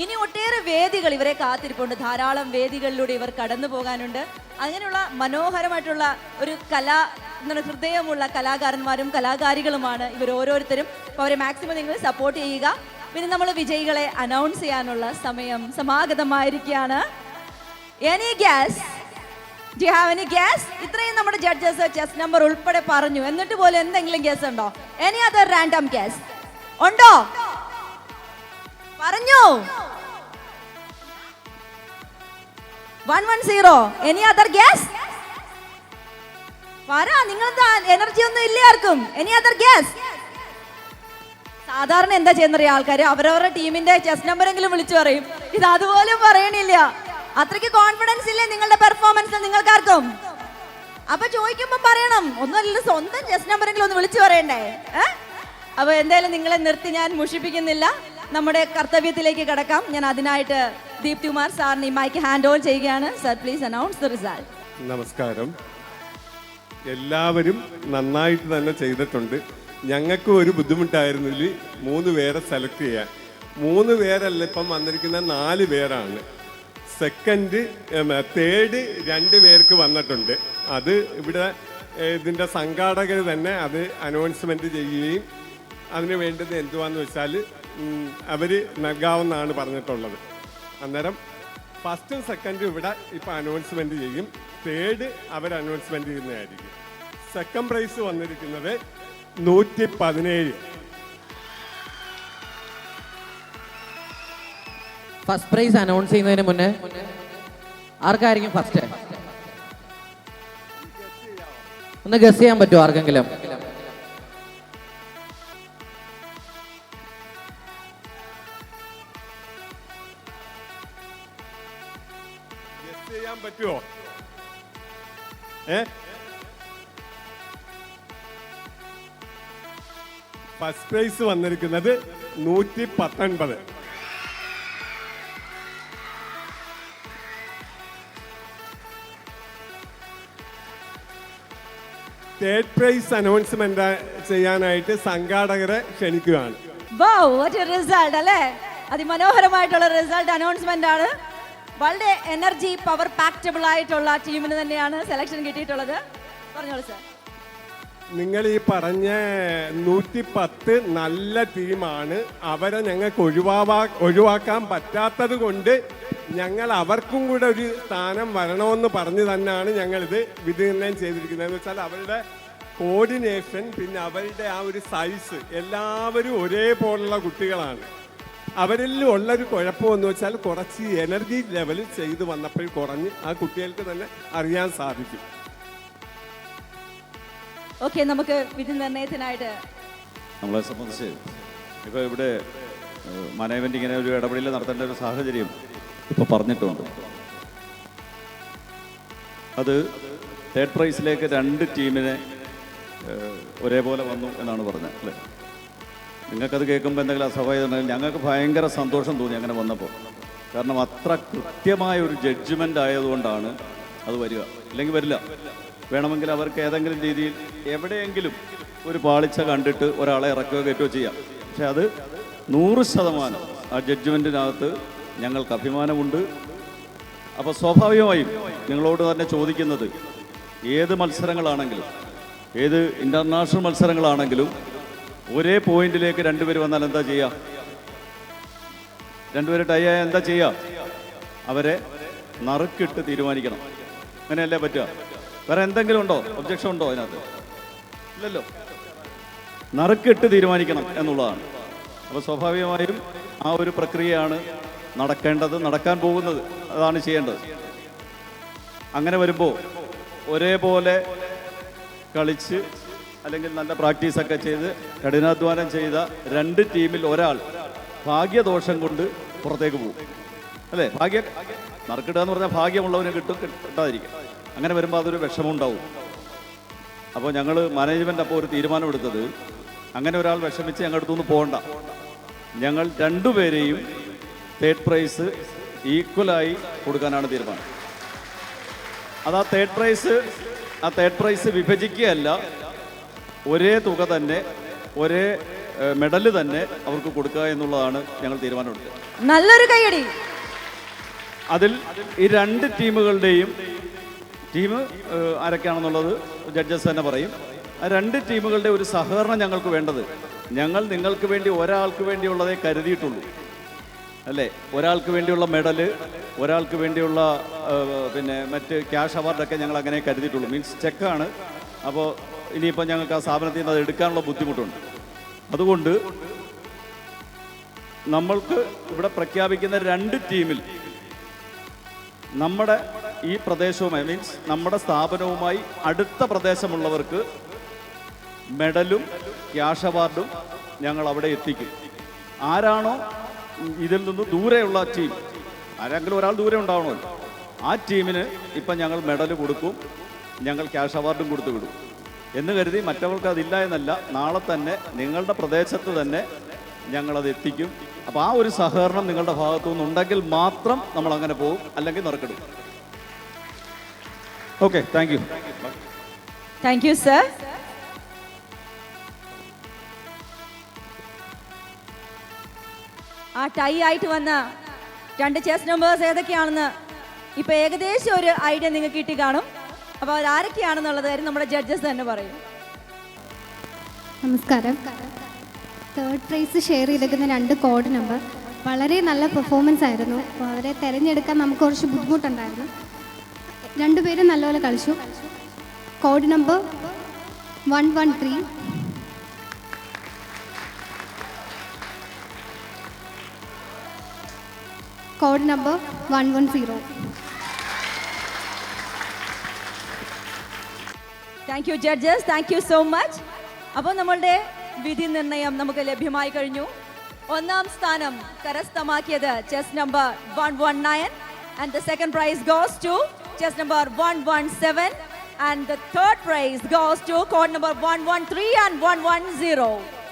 ഇനി ഒട്ടേറെ വേദികൾ ഇവരെ കാത്തിരിപ്പുണ്ട്. ധാരാളം വേദികളിലൂടെ ഇവർ കടന്നു പോകാനുണ്ട്. അങ്ങനെയുള്ള മനോഹരമായിട്ടുള്ള ഒരു ഹൃദയമുള്ള കലാകാരന്മാരും കലാകാരികളുമാണ് ഇവർ ഓരോരുത്തരും. അപ്പോൾ അവരെ മാക്സിമം നിങ്ങൾ സപ്പോർട്ട് ചെയ്യുക. പിന്നെ നമ്മൾ വിജയികളെ അനൗൺസ് ചെയ്യാനുള്ള സമയം സമാഗതമായിരിക്കുകയാണ്. Any guess? Do you have any guess? ഇത്രയും നമ്മുടെ ജഡ്ജസ് ചെസ് നമ്പർ ഉൾപ്പെടെ പറഞ്ഞു, എന്നിട്ട് പോലും എന്തെങ്കിലും ഗസ് ഉണ്ടോ? എനി അതർ റാൻഡം ഗസ് ഉണ്ടോ? പറഞ്ഞു. 110. Any other guess? നിങ്ങളെന്താ എനർജി ഒന്നും ഇല്ല ആർക്കും? Any other guess? സാധാരണ എന്താ ചെയ്യുന്ന ആൾക്കാർ അവരവരുടെ ടീമിന്റെ ചെസ് നമ്പറെങ്കിലും വിളിച്ചു പറയും. ഇത് അതുപോലും പറയണില്ല. അത്രയ്ക്ക് കോൺഫിഡൻസ് ഇല്ലേ നിങ്ങളുടെ പെർഫോമൻസിൽ നിങ്ങൾക്കാർക്കും? അപ്പൊ ചോദിക്കുമ്പോ പറയണം, ഒന്നുമല്ല സ്വന്തം ചെസ് നമ്പറെങ്കിലും ഒന്ന് വിളിച്ചു പറയണ്ടേ? അപ്പൊ എന്തായാലും നിങ്ങളെ നിർത്തി ഞാൻ മുഷിപ്പിക്കുന്നില്ല. നമ്മുടെ കർത്തവ്യത്തിലേക്ക് കടക്കാം. ഞാൻ അതിനായിട്ട് ദീപ്തി കുമാർ സാറിന് ഈ മൈക്ക് ഹാൻഡ് ഓവർ ചെയ്യുകയാണ്. Sir please announce the result. നമസ്കാരം. എല്ലാവരും നന്നായിട്ട് തന്നെ ചെയ്തിട്ടുണ്ട്. ഞങ്ങൾക്ക് ഒരു ബുദ്ധിമുട്ടായിരുന്നില്ല 3 പേരെ സെലക്ട് ചെയ്യാൻ. 3 പേരല്ല ഇപ്പം വന്നിരിക്കുന്ന 4 പേരാണ്. സെക്കൻഡ് തേർഡ് 2 പേർക്ക് വന്നിട്ടുണ്ട്. അത് ഇവിടെ ഇതിൻ്റെ സംഘാടകർ തന്നെ അത് അനൗൺസ്മെൻറ്റ് ചെയ്യുകയും അതിന് വേണ്ടത് എന്തുവാന്ന് വെച്ചാൽ അവർ നൽകാവുന്നതാണ് പറഞ്ഞിട്ടുള്ളത്. അന്നേരം ഫസ്റ്റും സെക്കൻഡും ഇവിടെ ഇപ്പോൾ അനൗൺസ്മെൻറ്റ് ചെയ്യും. തേർഡ് അവർ അനൗൺസ്മെൻറ്റ് ചെയ്യുന്നതായിരിക്കും. സെക്കൻഡ് പ്രൈസ് വന്നിരിക്കുന്നത് 117. ഫസ്റ്റ് പ്രൈസ് അനൗൺസ് ചെയ്യുന്നതിന് മുന്നേ ആർക്കായിരിക്കും ഫസ്റ്റ്? ഒന്ന് ഗസ് ചെയ്യാൻ പറ്റുമോ ആർക്കെങ്കിലും? ഗസ് ചെയ്യാൻ പറ്റുമോ? ഫസ്റ്റ് പ്രൈസ് വന്നിരിക്കുന്നത് 119. തേർഡ് പ്രൈസ് അനൗൺസ്മെന്റ് ചെയ്യാനായിട്ട് സംഘാടകരെ ക്ഷണിക്കുകയാണ്. വൗ, വാട്ട് എ റിസൾട്ട് അല്ലേ! അതിമനോഹരമായിട്ടുള്ള റിസൾട്ട് അനൗൺസ്മെന്റ് ആണ്. വളരെ എനർജി പവർ പാക്റ്റബിൾ ആയിട്ടുള്ള ടീമിന് തന്നെയാണ് സെലക്ഷൻ കിട്ടിയിട്ടുള്ളത്. പറഞ്ഞോളൂ സർ. നിങ്ങൾ ഈ പറഞ്ഞ 110 നല്ല ടീമാണ്. അവരെ ഞങ്ങൾക്ക് ഒഴിവാക്കാൻ പറ്റാത്തത് കൊണ്ട് ഞങ്ങൾ അവർക്കും കൂടെ ഒരു സ്ഥാനം വരണമെന്ന് പറഞ്ഞു തന്നെയാണ് ഞങ്ങളിത് വിധിനിർണ്ണയം ചെയ്തിരിക്കുന്നത്. എന്ന് വെച്ചാൽ അവരുടെ കോർഡിനേഷൻ, പിന്നെ അവരുടെ ആ ഒരു സൈസ്, എല്ലാവരും ഒരേപോലുള്ള കുട്ടികളാണ്. അവരിൽ ഉള്ളൊരു കുഴപ്പമെന്ന് വെച്ചാൽ കുറച്ച് എനർജി ലെവൽ ചെയ്ത് വന്നപ്പോൾ കുറഞ്ഞ് ആ കുട്ടികൾക്ക് തന്നെ അറിയാൻ സാധിക്കും. ഓക്കെ, നമുക്ക് വിധി നിർണ്ണയത്തിനായിട്ട് നമ്മളെ സംബന്ധിച്ച് ഇപ്പോൾ ഇവിടെ മാനേജ്മെൻറ്റ് ഇങ്ങനെ ഒരു ഇടപെടൽ നടത്തേണ്ട ഒരു സാഹചര്യം ഇപ്പോൾ പറഞ്ഞിട്ടുണ്ട്. അത് തേർഡ് പ്രൈസിലേക്ക് 2 ടീമിനെ ഒരേപോലെ വന്നു എന്നാണ് പറഞ്ഞത് അല്ലേ? നിങ്ങൾക്കത് കേൾക്കുമ്പോൾ എന്തെങ്കിലും അസ്വാഭാവികത ഉണ്ടെങ്കിൽ ഞങ്ങൾക്ക് ഭയങ്കര സന്തോഷം തോന്നി അങ്ങനെ വന്നപ്പോൾ. കാരണം അത്ര കൃത്യമായ ഒരു ജഡ്ജ്മെൻ്റ് ആയതുകൊണ്ടാണ് അത് വരിക. ഇല്ലെങ്കിൽ വരില്ല. വേണമെങ്കിൽ അവർക്ക് ഏതെങ്കിലും രീതിയിൽ എവിടെയെങ്കിലും ഒരു പാളിച്ച കണ്ടിട്ട് ഒരാളെ ഇറക്കുകയോ കയറ്റുകയോ ചെയ്യാം. പക്ഷെ അത് 100% ആ ജഡ്ജ്മെൻറ്റിനകത്ത് ഞങ്ങൾക്ക് അഭിമാനമുണ്ട്. അപ്പോൾ സ്വാഭാവികമായും നിങ്ങളോട് തന്നെ ചോദിക്കുന്നത്, ഏത് മത്സരങ്ങളാണെങ്കിലും, ഏത് ഇൻ്റർനാഷണൽ മത്സരങ്ങളാണെങ്കിലും ഒരേ പോയിന്റിലേക്ക് 2 പേര് വന്നാൽ എന്താ ചെയ്യുക? 2 പേര് ടൈ ആയാൽ എന്താ ചെയ്യുക? അവരെ നറുക്കിട്ട് തീരുമാനിക്കണം. അങ്ങനെയല്ലേ പറ്റുക? വേറെ എന്തെങ്കിലും ഉണ്ടോ? ഒബ്ജക്ഷൻ ഉണ്ടോ അതിനകത്ത്? ഇല്ലല്ലോ. നറുക്കിട്ട് തീരുമാനിക്കണം എന്നുള്ളതാണ്. അപ്പോൾ സ്വാഭാവികമായും ആ ഒരു പ്രക്രിയയാണ് നടക്കേണ്ടത്, നടക്കാൻ പോകുന്നത്. അതാണ് ചെയ്യേണ്ടത്. അങ്ങനെ വരുമ്പോൾ ഒരേപോലെ കളിച്ച് അല്ലെങ്കിൽ നല്ല പ്രാക്ടീസൊക്കെ ചെയ്ത് കഠിനാധ്വാനം ചെയ്ത 2 ടീമിൽ ഒരാൾ ഭാഗ്യദോഷം കൊണ്ട് പുറത്തേക്ക് പോകും അല്ലേ? നറുക്കിടുക എന്ന് പറഞ്ഞാൽ ഭാഗ്യമുള്ളവന് കിട്ടും, കിട്ടാതിരിക്കും. അങ്ങനെ വരുമ്പോൾ അതൊരു വിഷമമുണ്ടാവും. അപ്പോൾ ഞങ്ങൾ മാനേജ്മെൻ്റ് അപ്പോൾ ഒരു തീരുമാനമെടുത്തത്, അങ്ങനെ ഒരാൾ വിഷമിച്ച് ഞങ്ങളുടെ അടുത്തുനിന്ന് പോകണ്ട. ഞങ്ങൾ 2 പേരെയും തേർഡ് പ്രൈസ് ഈക്വലായി കൊടുക്കാനാണ് തീരുമാനം. അത് ആ തേർഡ് പ്രൈസ് വിഭജിക്കുകയല്ല, ഒരേ തുക തന്നെ, ഒരേ മെഡൽ തന്നെ അവർക്ക് കൊടുക്കുക എന്നുള്ളതാണ് ഞങ്ങൾ തീരുമാനമെടുത്തത്. നല്ലൊരു കൈയടി. അതിൽ ഈ 2 ടീമുകളുടെയും ടീം ആരൊക്കെയാണെന്നുള്ളത് ജഡ്ജസ് തന്നെ പറയും. ആ 2 ടീമുകളുടെ ഒരു സഹകരണം ഞങ്ങൾക്ക് വേണ്ടത്. ഞങ്ങൾ നിങ്ങൾക്ക് വേണ്ടി ഒരാൾക്ക് വേണ്ടിയുള്ളതേ കരുതിയിട്ടുള്ളൂ അല്ലേ? ഒരാൾക്ക് വേണ്ടിയുള്ള മെഡല്, ഒരാൾക്ക് വേണ്ടിയുള്ള പിന്നെ മറ്റ് ക്യാഷ് അവാർഡൊക്കെ ഞങ്ങൾ അങ്ങനെ കരുതിയിട്ടുള്ളൂ. മീൻസ് ചെക്കാണ്. അപ്പോൾ ഇനിയിപ്പോൾ ഞങ്ങൾക്ക് ആ സ്ഥാപനത്തിൽ നിന്ന് അത് എടുക്കാനുള്ള ബുദ്ധിമുട്ടുണ്ട്. അതുകൊണ്ട് നമ്മൾക്ക് ഇവിടെ പ്രഖ്യാപിക്കുന്ന 2 ടീമിൽ നമ്മുടെ ഈ പ്രദേശവുമായി, മീൻസ് നമ്മുടെ സ്ഥാപനവുമായി അടുത്ത പ്രദേശമുള്ളവർക്ക് മെഡലും ക്യാഷ് അവാർഡും ഞങ്ങൾ അവിടെ എത്തിക്കും. ആരാണോ ഇതിൽ നിന്ന് ദൂരെയുള്ള ടീം, ആരെങ്കിലും ഒരാൾ ദൂരെ ഉണ്ടാവണമല്ലോ, ആ ടീമിന് ഇപ്പം ഞങ്ങൾ മെഡൽ കൊടുക്കും, ഞങ്ങൾ ക്യാഷ് അവാർഡും കൊടുത്തു വിടും എന്ന് കരുതി. മറ്റവർക്ക് അതില്ല എന്നല്ല, നാളെ തന്നെ നിങ്ങളുടെ പ്രദേശത്ത് തന്നെ ഞങ്ങളത് എത്തിക്കും. അപ്പോൾ ആ ഒരു സഹകരണം നിങ്ങളുടെ ഭാഗത്തു നിന്നുണ്ടെങ്കിൽ മാത്രം നമ്മൾ അങ്ങനെ പോകും, അല്ലെങ്കിൽ നറുക്കിടും. Okay, thank you. Thank you sir. ആ ടൈ ആയിട്ട് വന്ന 2 ചെസ് നമ്പേഴ്സ് ഏതൊക്കെയാണെന്ന് ഇപ്പൊ ഏകദേശം ഒരു ഐഡിയ നിങ്ങൾക്ക് കിട്ടി കാണും. അപ്പോൾ അത് ആരൊക്കെയാണെന്നുള്ളത് കാര്യം നമ്മുടെ ജഡ്ജസ് തന്നെ പറയും. നമസ്കാരം. തേർഡ് പ്രൈസ് ഷെയർ ചെയ്തിരിക്കുന്ന 2 കോഡ് നമ്പർ വളരെ നല്ല പെർഫോമൻസ് ആയിരുന്നു. അപ്പോൾ അവരെ തിരഞ്ഞെടുക്കാൻ നമുക്ക് കുറച്ച് ബുദ്ധിമുട്ടുണ്ടായിരുന്നു. 2 പേരും നല്ലപോലെ കളിച്ചു. Code number 113, code number 110. Thank you judges, thank you so much. അപ്പോൾ നമ്മളുടെ വിധി നിർണയം നമുക്ക് ലഭ്യമായി കഴിഞ്ഞു. ഒന്നാം സ്ഥാനം കരസ്ഥമാക്കിയത് chess number 119 and the second prize goes to chess number 117 and the third prize goes to code number 113 and 110.